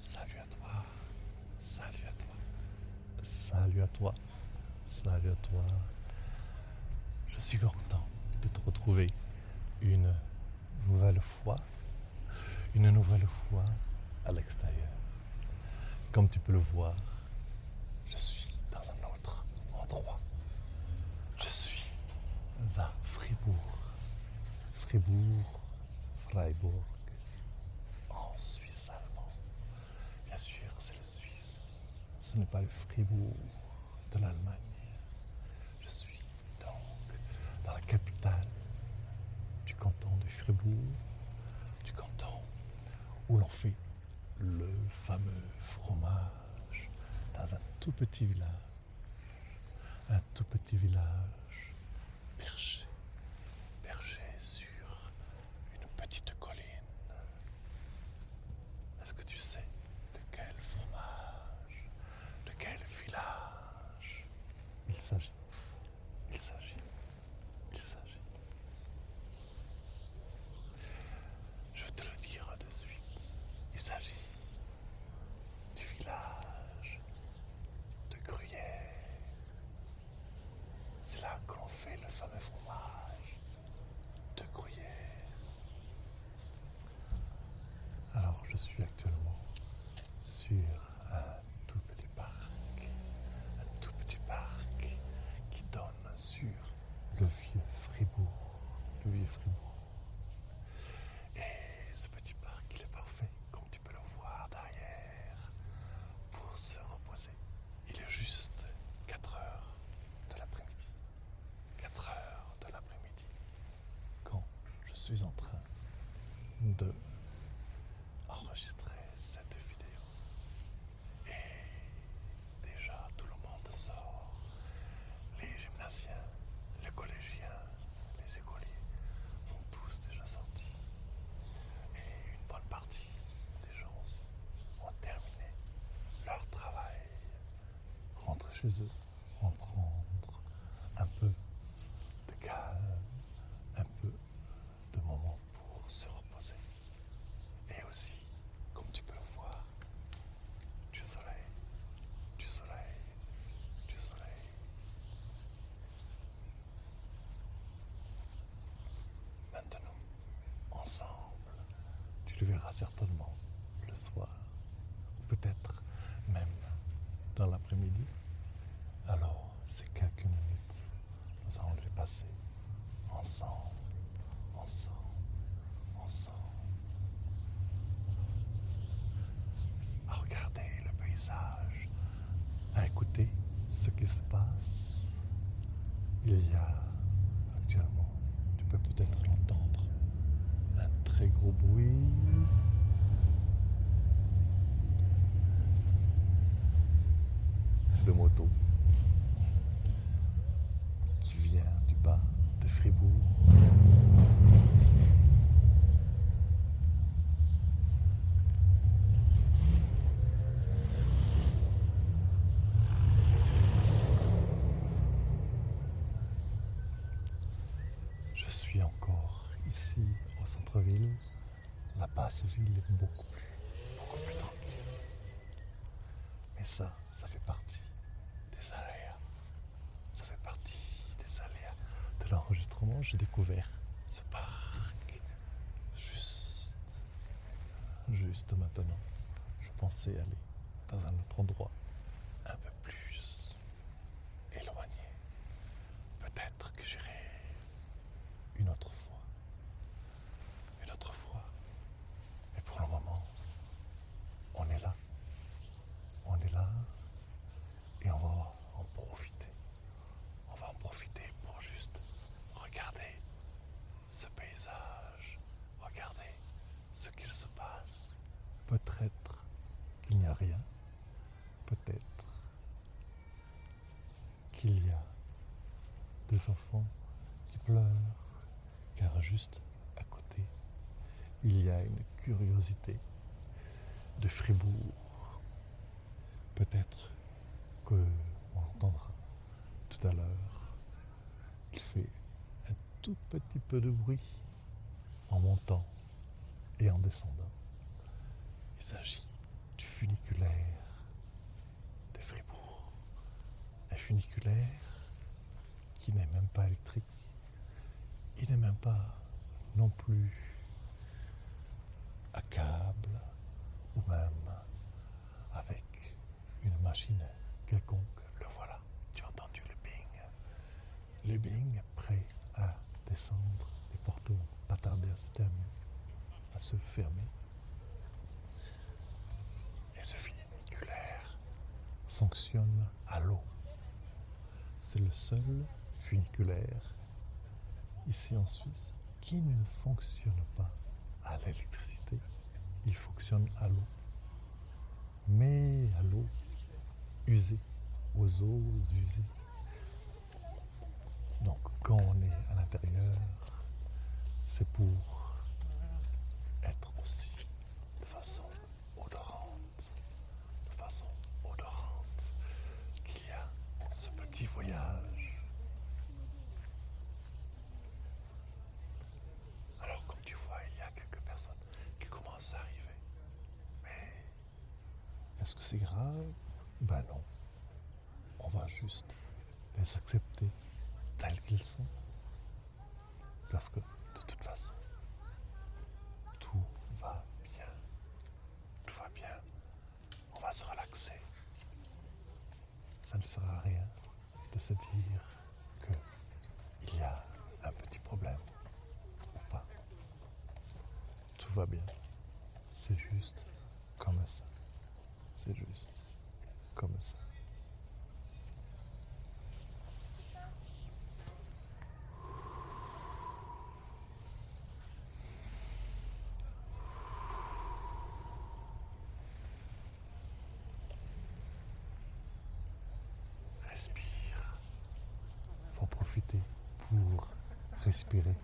Salut à toi, salut à toi, salut à toi, salut à toi. Je suis content de te retrouver une nouvelle fois, une nouvelle fois à l'extérieur. Comme tu peux le voir, je suis dans un autre endroit. Je suis à Fribourg, Freiburg, en Suisse allemand. Bien sûr, c'est le Suisse. Ce n'est pas le Fribourg de l'Allemagne. Je suis donc dans la capitale du canton de Fribourg, du canton où l'on fait le fameux fromage dans un tout petit village perché, perché sur une petite colline. Est-ce que tu sais de quel fromage, de quel village il s'agit? Il s'agit, il s'agit. Je vais te le dire de suite. Il s'agit du village de Gruyère. C'est là que l'on fait le fameux fromage de Gruyère. Alors, je suis actuellement sur un tout petit parc qui donne sur le vieux Fribourg, Et ce petit parc, il est parfait, comme tu peux le voir derrière, pour se reposer. Il est juste 4 heures de l'après-midi. 4 heures de l'après-midi, quand je suis en train de enregistrer cette vidéo. Et déjà, tout le monde sort. Les gymnasiens, les collégiens, les écoliers sont tous déjà sortis. Et une bonne partie des gens aussi ont terminé leur travail, rentrent chez eux, reprendre un peu de calme, un peu de moments pour se reposer. Et aussi, comme tu peux le voir, du soleil, du soleil, du soleil. Maintenant, ensemble, tu le verras certainement le soir, ou peut-être même dans l'après-midi. Alors, ces quelques minutes, nous allons les passer ensemble, ensemble, ensemble, à regarder le paysage, à écouter ce qui se passe. Il y a actuellement, tu peux peut-être l'entendre, un très gros bruit. De moto qui vient du bas de Fribourg. Je suis encore ici au centre-ville. Là-bas, ce ville est beaucoup plus tranquille. Mais ça fait partie des aléas. Ça fait partie des aléas de l'enregistrement. J'ai découvert ce parc juste maintenant. Je pensais aller dans un autre endroit, un peu plus éloigné. Peut-être que j'irai une autre fois. Une autre fois. Mais pour le moment, on est là. On est là. Et on va en profiter. On va en profiter pour juste regarder ce paysage. Regarder ce qu'il se passe. Peut-être qu'il n'y a rien. Peut-être qu'il y a des enfants qui pleurent. Car juste à côté, il y a une curiosité de Fribourg. Peut-être qu'on entendra tout à l'heure qu'il fait un tout petit peu de bruit en montant et en descendant. Il s'agit du funiculaire qui n'est même pas électrique. Il n'est même pas non plus à câble ou même avec une machine quelconque. Le voilà, tu as entendu le bing. Le bing prêt à descendre. Les portes vont pas tarder à se fermer. Et ce funiculaire fonctionne à l'eau. C'est le seul funiculaire ici en Suisse qui ne fonctionne pas à l'électricité. Il fonctionne à l'eau. Mais à l'eau usée, aux eaux usées. Donc quand on est à l'intérieur, c'est pour être aussi de façon odorante, qu'il y a ce petit voyage. Alors comme tu vois, il y a quelques personnes qui commencent à arriver. Mais est-ce que c'est grave? Ben non. On va juste les accepter tels qu'ils sont. Parce que de toute façon, tout va bien. Tout va bien. On va se relaxer. Ça ne sert à rien de se dire qu'il y a un petit problème ou pas. Tout va bien. C'est juste comme ça. C'est juste comme ça. Respire. Faut profiter pour respirer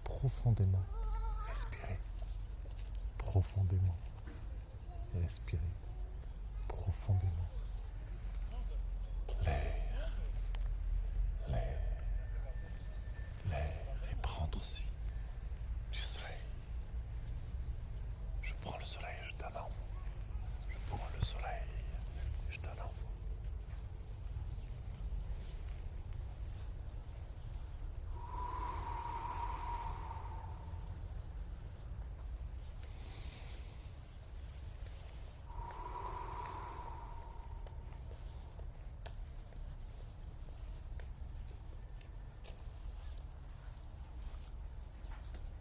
profondément. Respirer profondément. Et respirer profondément. L'air, l'air, l'air. Et prendre aussi du soleil. Je prends le soleil et je donne en vous. Je prends le soleil et je donne en vous.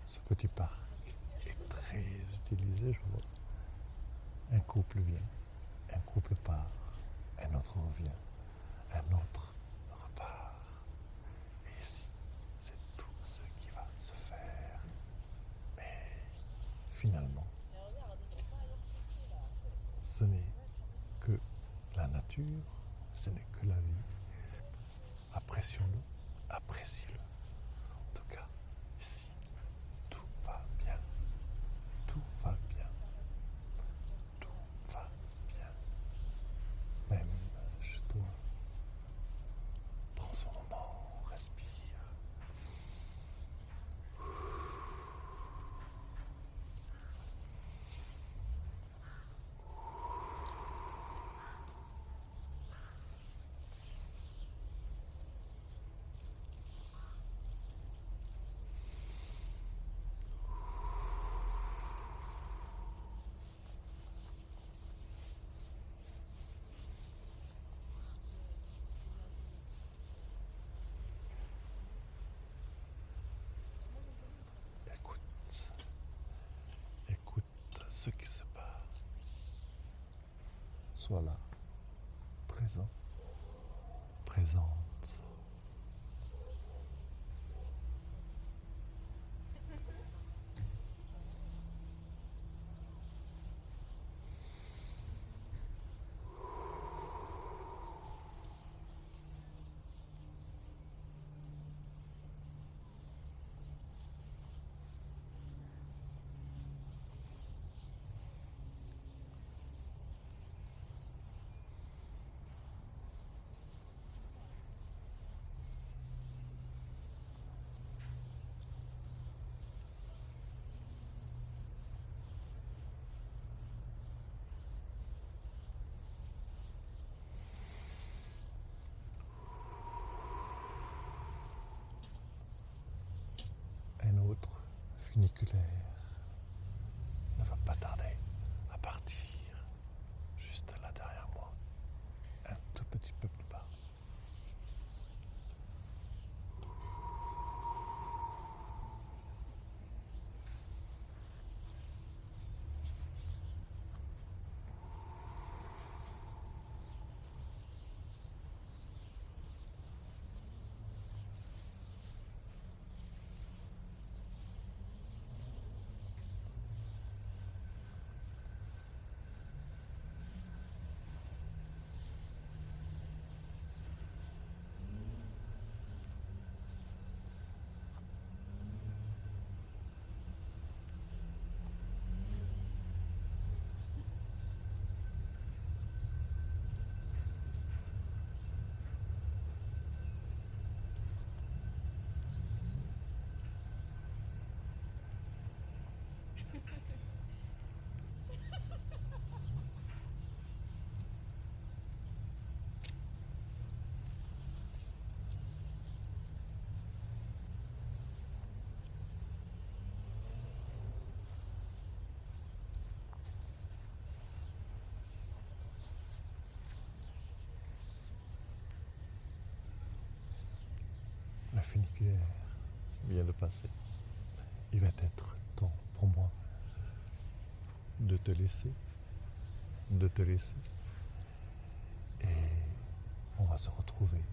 Ce petit parc est très utilisé, je vois. Un couple vient, un couple part, un autre revient, un autre repart. Et ici, c'est tout ce qui va se faire. Mais finalement, ce n'est que la nature, ce n'est que la vie. Apprécions-le, apprécie-le. En tout cas, ici, tout va bien. Tout va bien. Tout va bien. Même chez toi. Prends son moment, respire. Écoute ce qui se passe. Sois là, présent, présente. funiculaire ne va pas tarder à partir, juste là derrière moi, un tout petit peu plus bas. Le funiculaire vient de passer. Il va être temps pour moi de te laisser, et on va se retrouver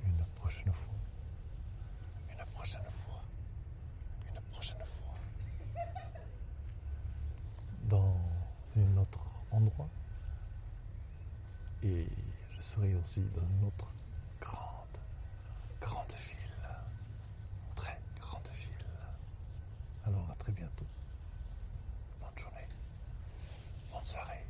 une prochaine fois, dans un autre endroit, et je serai aussi dans une autre grande ville, très grande ville. Alors à très bientôt. Bonne journée, bonne soirée.